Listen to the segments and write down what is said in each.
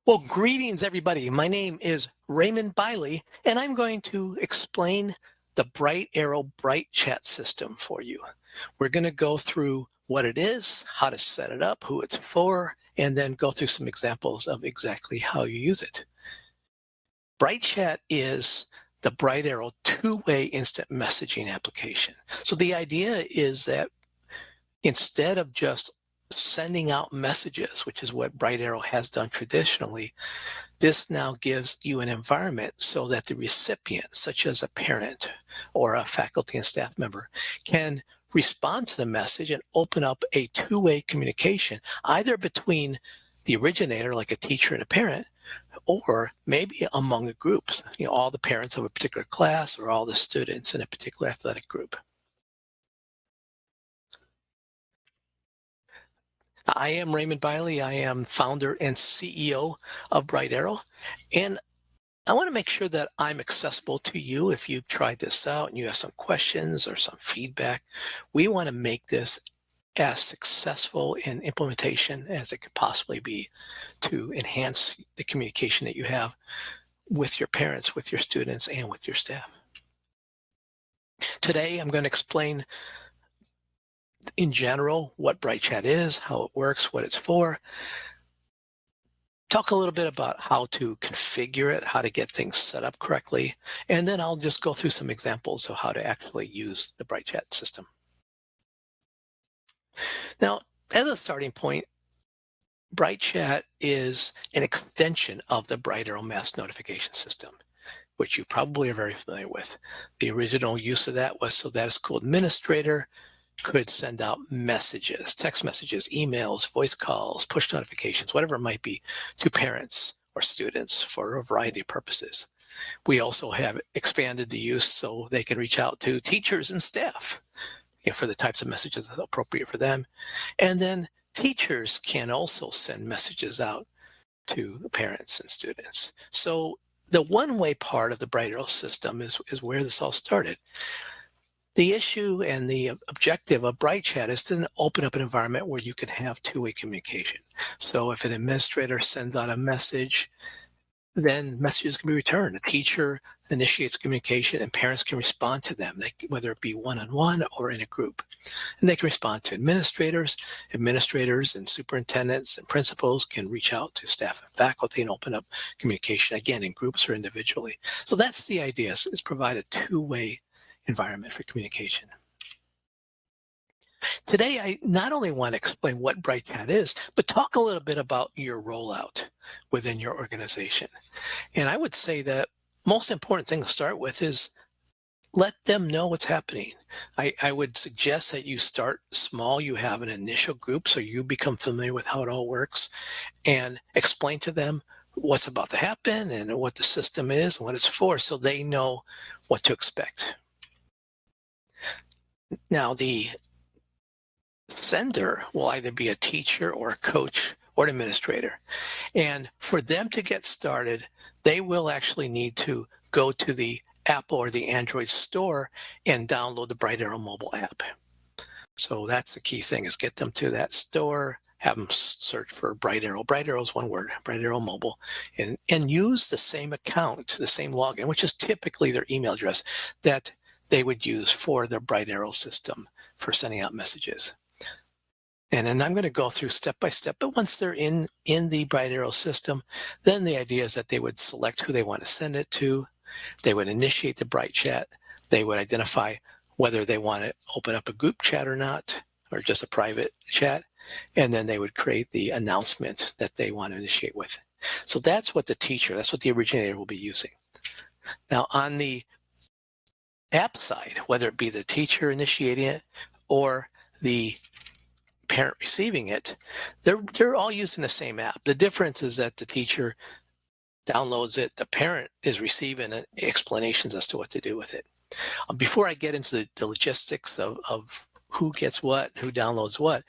Well, greetings, everybody. My name is Raymond Bily, and I'm going to explain the BrightArrow BrightChat system for you. We're going to go through what it is, how to set it up, who it's for, and then go through some examples of exactly how you use it. BrightChat is the BrightArrow two-way instant messaging application. So the idea is that instead of just sending out messages, which is what BrightArrow has done traditionally, this now gives you an environment so that the recipient, such as a parent or a faculty and staff member, can respond to the message and open up a two-way communication, either between the originator, like a teacher and a parent, or maybe among the groups, all the parents of a particular class or all the students in a particular athletic group. I am Raymond Bily. I am founder and CEO of BrightArrow, and I want to make sure that I'm accessible to you if you've tried this out and you have some questions or some feedback. We want to make this as successful in implementation as it could possibly be to enhance the communication that you have with your parents, with your students, and with your staff. Today, I'm going to explain in general what BrightChat is, how it works, what it's for. Talk a little bit about how to configure it, how to get things set up correctly, and then I'll just go through some examples of how to actually use the BrightChat system. Now, as a starting point, BrightChat is an extension of the BrightArrow mass notification system, which you probably are very familiar with. The original use of that was so that a school administrator could send out messages, text messages, emails, voice calls, push notifications, whatever it might be, to parents or students for a variety of purposes. We also have expanded the use so they can reach out to teachers and staff for the types of messages that are appropriate for them. And then teachers can also send messages out to the parents and students. So the one-way part of the BrightArrow system is where this all started. The issue and the objective of BrightChat is to open up an environment where you can have two-way communication. So if an administrator sends out a message, then messages can be returned. A teacher initiates communication and parents can respond to them, whether it be one-on-one or in a group. And they can respond to administrators. Administrators and superintendents and principals can reach out to staff and faculty and open up communication, again, in groups or individually. So that's the idea, is provide a two-way environment for communication. Today, I not only want to explain what BrightChat is, but talk a little bit about your rollout within your organization. And I would say that most important thing to start with is let them know what's happening. I would suggest that you start small. You have an initial group so you become familiar with how it all works and explain to them what's about to happen and what the system is and what it's for so they know what to expect. Now, the sender will either be a teacher or a coach or an administrator. And for them to get started, they will actually need to go to the Apple or the Android store and download the BrightArrow mobile app. So that's the key thing, is get them to that store, have them search for BrightArrow. BrightArrow is one word, BrightArrow mobile, and use the same account, the same login, which is typically their email address that they would use for their BrightArrow system for sending out messages. And then I'm going to go through step by step, but once they're in the BrightArrow system, then the idea is that they would select who they want to send it to. They would initiate the BrightChat. They would identify whether they want to open up a group chat or not, or just a private chat. And then they would create the announcement that they want to initiate with. So that's what that's what the originator will be using. Now on the app side, whether it be the teacher initiating it or the parent receiving it, they're all using the same app. The difference is that the teacher downloads it, the parent is receiving explanations as to what to do with it. Before I get into the logistics of who gets what, who downloads what,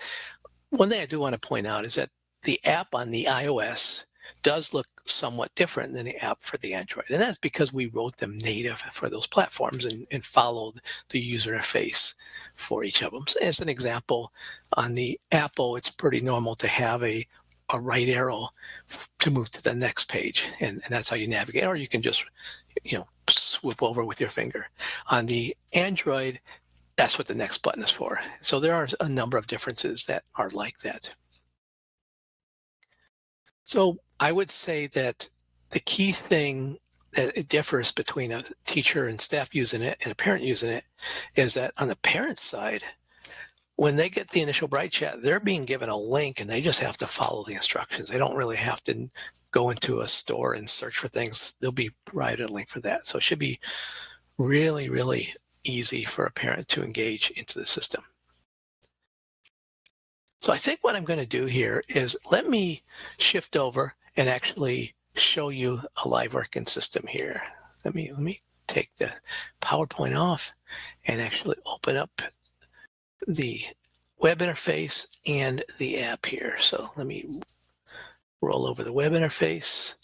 one thing I do want to point out is that the app on the iOS does look somewhat different than the app for the Android. And that's because we wrote them native for those platforms and followed the user interface for each of them. So as an example, on the Apple, it's pretty normal to have a a right arrow to move to the next page, and that's how you navigate. Or you can just, swoop over with your finger. On the Android, that's what the next button is for. So there are a number of differences that are like that. So I would say that the key thing that it differs between a teacher and staff using it and a parent using it is that on the parent side, when they get the initial BrightChat, they're being given a link and they just have to follow the instructions. They don't really have to go into a store and search for things. They'll be provided a link for that. So it should be really, really easy for a parent to engage into the system. So I think what I'm going to do here is let me shift over and actually show you a live working system here. Let me take the PowerPoint off and actually open up the web interface and the app here. So let me roll over the web interface,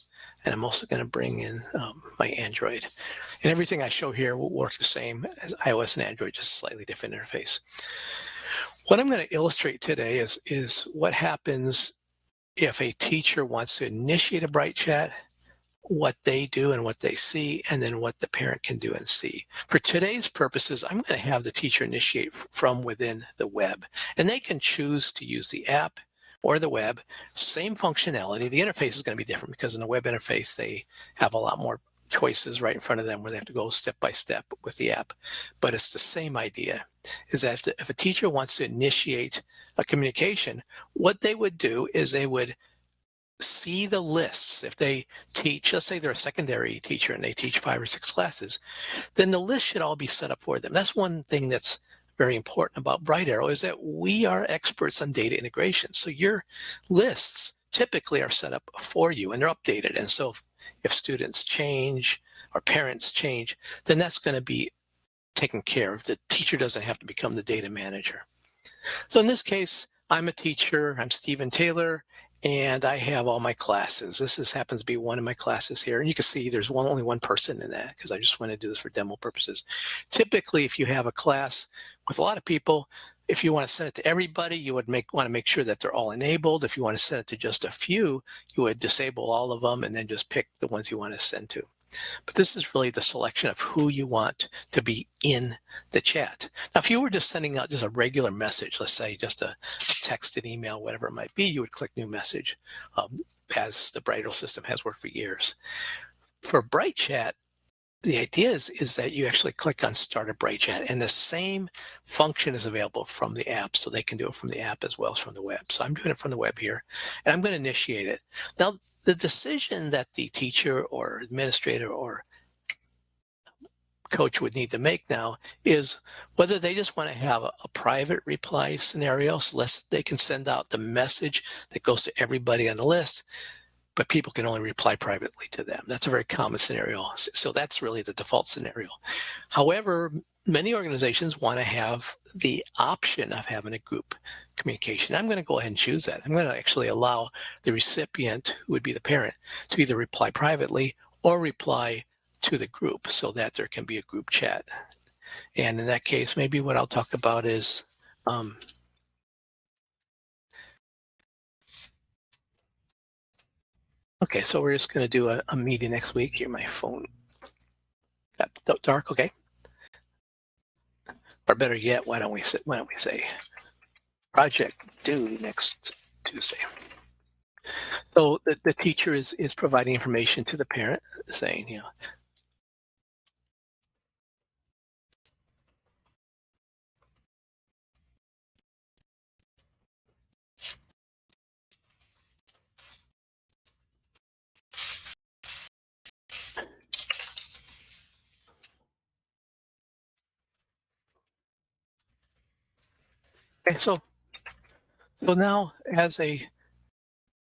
and I'm also going to bring in my Android. And everything I show here will work the same as iOS and Android, just a slightly different interface. What I'm going to illustrate today is what happens if a teacher wants to initiate a BrightChat, what they do and what they see, and then what the parent can do and see. For today's purposes, I'm going to have the teacher initiate from within the web, and they can choose to use the app or the web, same functionality. The interface is going to be different because in the web interface, they have a lot more choices right in front of them where they have to go step by step with the app. But it's the same idea, is that if a teacher wants to initiate a communication, what they would do is they would see the lists. If they teach, let's say they're a secondary teacher and they teach 5 or 6 classes, then the list should all be set up for them. That's one thing that's very important about BrightArrow, is that we are experts on data integration. So your lists typically are set up for you and they're updated. And so if students change or parents change, then that's going to be taken care of. The teacher doesn't have to become the data manager. So in this case, I'm a teacher, I'm Stephen Taylor, and I have all my classes. This happens to be one of my classes here. And you can see there's only one person in that because I just want to do this for demo purposes. Typically, if you have a class with a lot of people, if you want to send it to everybody, you would want to make sure that they're all enabled. If you want to send it to just a few, you would disable all of them and then just pick the ones you want to send to. But this is really the selection of who you want to be in the chat. Now, if you were just sending out just a regular message, let's say just a text, an email, whatever it might be, you would click new message, as the BrightArrow system has worked for years. For BrightChat, the idea is that you actually click on Start a BrightChat, and the same function is available from the app, so they can do it from the app as well as from the web. So I'm doing it from the web here, and I'm going to initiate it. Now, the decision that the teacher or administrator or coach would need to make now is whether they just want to have a private reply scenario, so they can send out the message that goes to everybody on the list, but people can only reply privately to them. That's a very common scenario. So that's really the default scenario. However, many organizations want to have the option of having a group communication. I'm going to go ahead and choose that. I'm going to actually allow the recipient, who would be the parent, to either reply privately or reply to the group so that there can be a group chat. And in that case, maybe what I'll talk about is okay, so we're just going to do a meeting next week. Here, my phone got dark. Okay. Or better yet, why don't we say project due next Tuesday? So the teacher is providing information to the parent, saying, okay, so now as a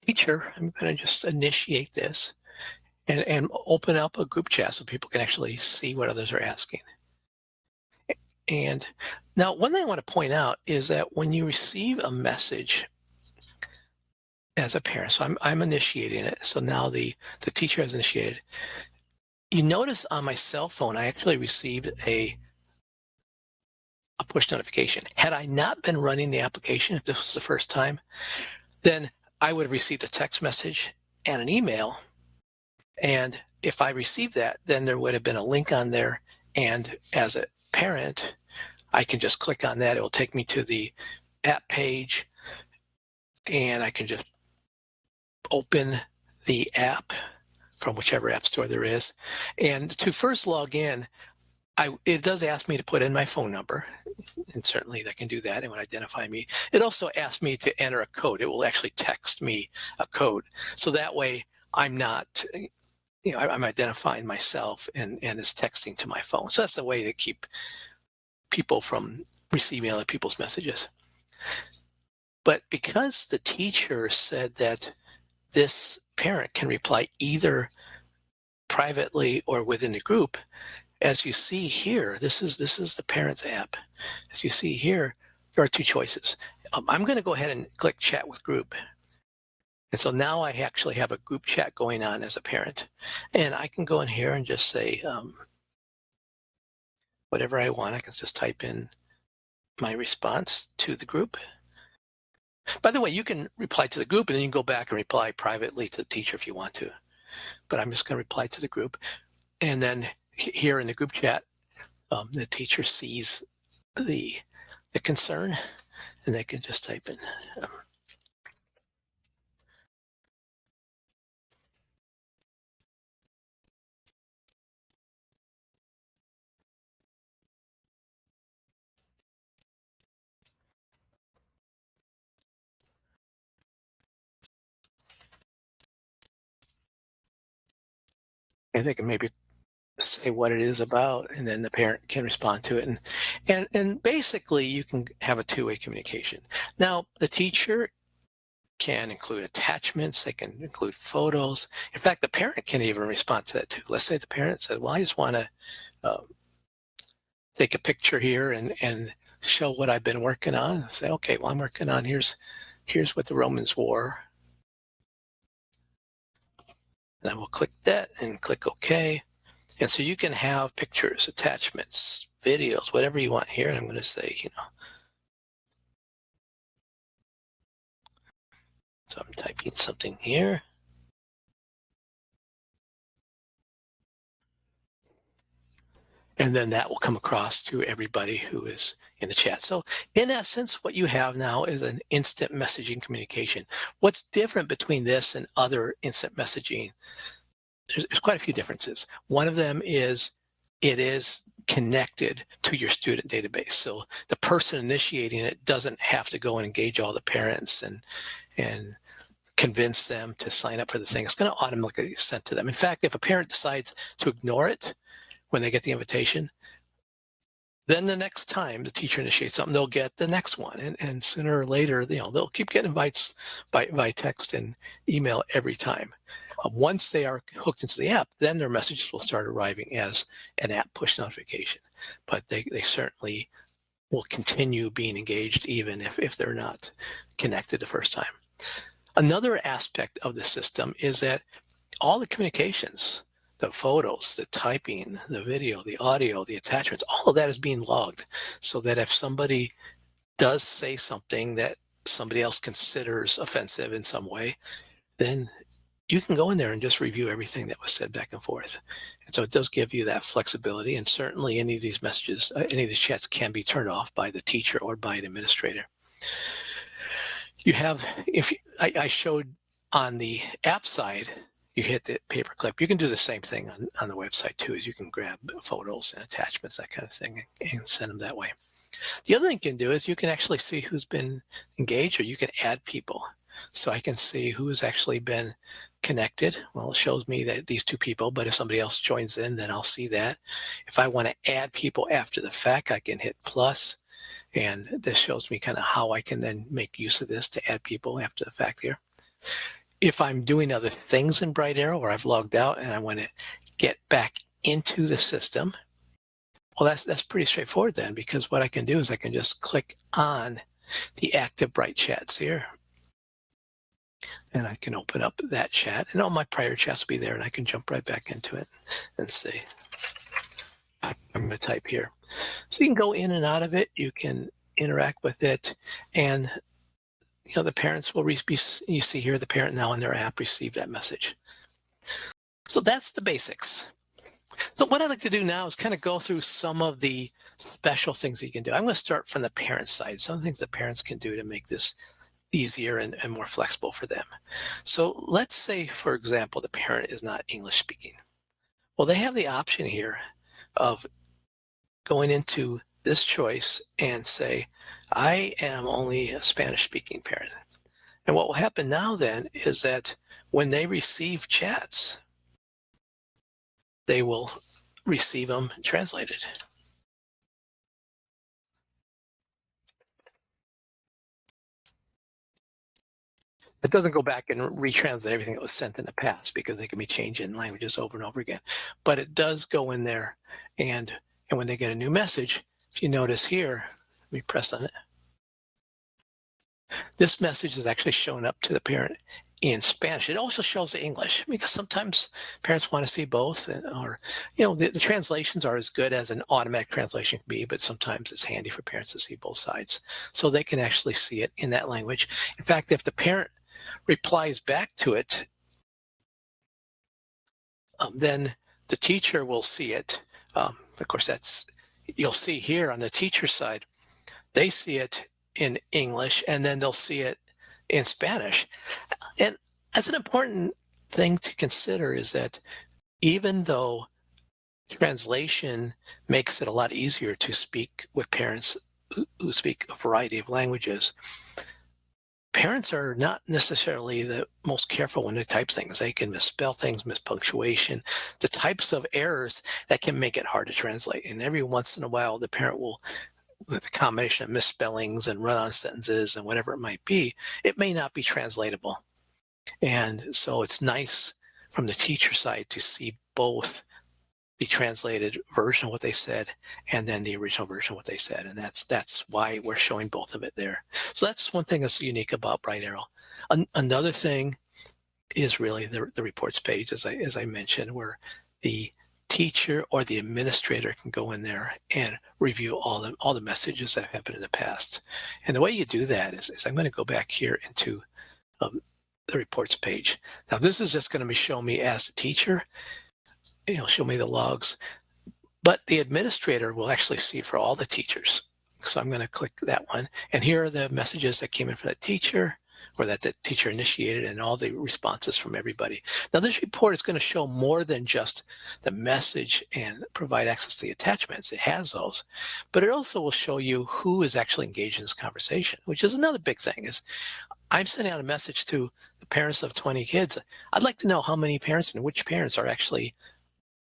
teacher, I'm going to just initiate this and open up a group chat so people can actually see what others are asking. And now one thing I want to point out is that when you receive a message as a parent, so I'm initiating it. So now the teacher has initiated. You notice on my cell phone, I actually received a push notification. Had I not been running the application, if this was the first time, then I would have received a text message and an email. And if I received that, then there would have been a link on there. And as a parent, I can just click on that. It will take me to the app page, and I can just open the app from whichever app store there is. And to first log in, it does ask me to put in my phone number, and certainly that can do that. It would identify me. It also asks me to enter a code. It will actually text me a code. So that way I'm not, I'm identifying myself and it's texting to my phone. So that's the way to keep people from receiving other people's messages. But because the teacher said that this parent can reply either privately or within the group, as you see here, this is the parents app. As you see here, there are two choices. I'm going to go ahead and click chat with group. And so now I actually have a group chat going on as a parent. And I can go in here and just say whatever I want. I can just type in my response to the group. By the way, you can reply to the group and then you can go back and reply privately to the teacher if you want to. But I'm just going to reply to the group. And then here in the group chat, the teacher sees the concern, and they can just type in. And they can maybe say what it is about, and then the parent can respond to it. And basically, you can have a two-way communication. Now, the teacher can include attachments. They can include photos. In fact, the parent can even respond to that too. Let's say the parent said, well, I just want to take a picture here and show what I've been working on. Say, okay, well, I'm working on, here's what the Romans wore. And I will click that and click OK. And so you can have pictures, attachments, videos, whatever you want here. And I'm going to say, so I'm typing something here. And then that will come across to everybody who is in the chat. So in essence, what you have now is an instant messaging communication. What's different between this and other instant messaging? There's quite a few differences. One of them is it is connected to your student database. So the person initiating it doesn't have to go and engage all the parents and convince them to sign up for the thing. It's going to automatically be sent to them. In fact, if a parent decides to ignore it when they get the invitation, then the next time the teacher initiates something, they'll get the next one. And sooner or later, they'll keep getting invites by text and email every time. Once they are hooked into the app, then their messages will start arriving as an app push notification. But they certainly will continue being engaged even if they're not connected the first time. Another aspect of the system is that all the communications, the photos, the typing, the video, the audio, the attachments, all of that is being logged so that if somebody does say something that somebody else considers offensive in some way, then you can go in there and just review everything that was said back and forth. And so it does give you that flexibility. And certainly any of these messages, any of these chats can be turned off by the teacher or by an administrator. You have, I showed on the app side, you hit the paperclip. You can do the same thing on the website too, as you can grab photos and attachments, that kind of thing, and send them that way. The other thing you can do is you can actually see who's been engaged, or you can add people. So I can see who's actually been connected. Well, it shows me that these two people, but if somebody else joins in, then I'll see that. If I want to add people after the fact, I can hit plus, and this shows me kind of how I can then make use of this to add people after the fact here. If I'm doing other things in BrightArrow or I've logged out and I want to get back into the system, well, that's pretty straightforward then, because what I can do is I can just click on the active BrightChats here. And I can open up that chat, and all my prior chats will be there, and I can jump right back into it and see. I'm going to type here. So you can go in and out of it. You can interact with it. And the parents will you see here, the parent now in their app received that message. So that's the basics. So what I'd like to do now is kind of go through some of the special things that you can do. I'm going to start from the parent side, some things that parents can do to make this easier and more flexible for them. So let's say, for example, the parent is not English speaking. Well, they have the option here of going into this choice and say, I am only a Spanish speaking parent. And what will happen now then is that when they receive chats, they will receive them translated. It doesn't go back and retranslate everything that was sent in the past because they can be changing languages over and over again. But it does go in there, and when they get a new message, if you notice here, let me press on it. This message is actually showing up to the parent in Spanish. It also shows the English because sometimes parents want to see both, or the translations are as good as an automatic translation can be, but sometimes it's handy for parents to see both sides so they can actually see it in that language. In fact, if the parent replies back to it, then the teacher will see it. Of course, you'll see here on the teacher side, they see it in English and then they'll see it in Spanish. And that's an important thing to consider, is that even though translation makes it a lot easier to speak with parents who speak a variety of languages, parents are not necessarily the most careful when they type things. They can misspell things, miss punctuation, the types of errors that can make it hard to translate. And every once in a while, the parent will, with a combination of misspellings and run-on sentences and whatever it might be, it may not be translatable. And so it's nice from the teacher side to see both the translated version of what they said and then the original version of what they said. And that's why we're showing both of it there. So that's one thing that's unique about BrightArrow. Another thing is really the reports page, as I mentioned, where the teacher or the administrator can go in there and review all the messages that have happened in the past. And the way you do that is I'm going to go back here into the reports page. Now this is just going to show me as a teacher, show me the logs, but the administrator will actually see for all the teachers. So I'm going to click that one, and here are the messages that came in for that teacher, or that the teacher initiated, and all the responses from everybody. Now this report is going to show more than just the message and provide access to the attachments. It has those, but it also will show you who is actually engaged in this conversation, which is another big thing. Is I'm sending out a message to the parents of 20 kids. I'd like to know how many parents and which parents are actually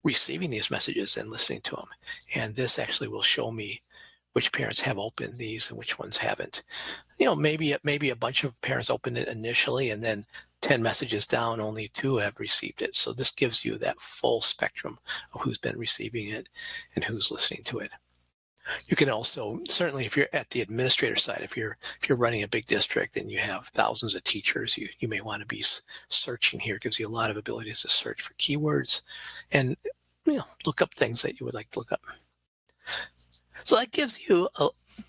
receiving these messages and listening to them. And this actually will show me which parents have opened these and which ones haven't. Maybe a bunch of parents opened it initially, and then 10 messages down, only 2 have received it. So this gives you that full spectrum of who's been receiving it and who's listening to it. You can also, certainly if you're at the administrator side, if you're running a big district and you have thousands of teachers, you may want to be searching here. It gives you a lot of abilities to search for keywords and look up things that you would like to look up. So that gives you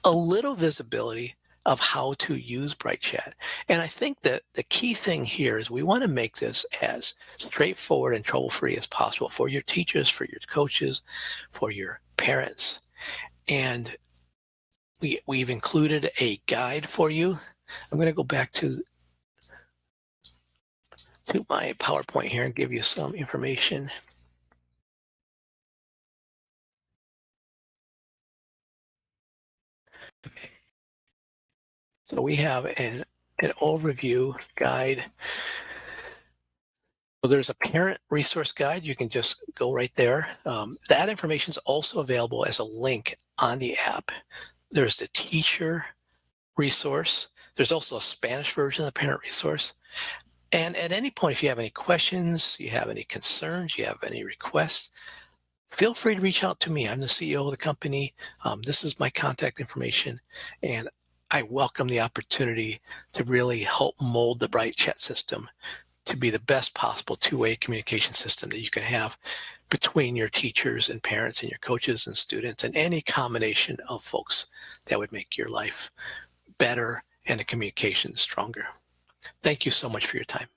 a little visibility of how to use BrightChat. And I think that the key thing here is we want to make this as straightforward and trouble-free as possible for your teachers, for your coaches, for your parents. And we've included a guide for you. I'm going to go back to my PowerPoint here and give you some information. Okay. So we have an overview guide. So there's a parent resource guide. You can just go right there. That information is also available as a link on the app. There's the teacher resource. There's also a Spanish version of the parent resource. And at any point, if you have any questions, you have any concerns, you have any requests, feel free to reach out to me. I'm the CEO of the company. This is my contact information, and I welcome the opportunity to really help mold the BrightChat system to be the best possible two-way communication system that you can have between your teachers and parents and your coaches and students and any combination of folks that would make your life better and the communication stronger. Thank you so much for your time.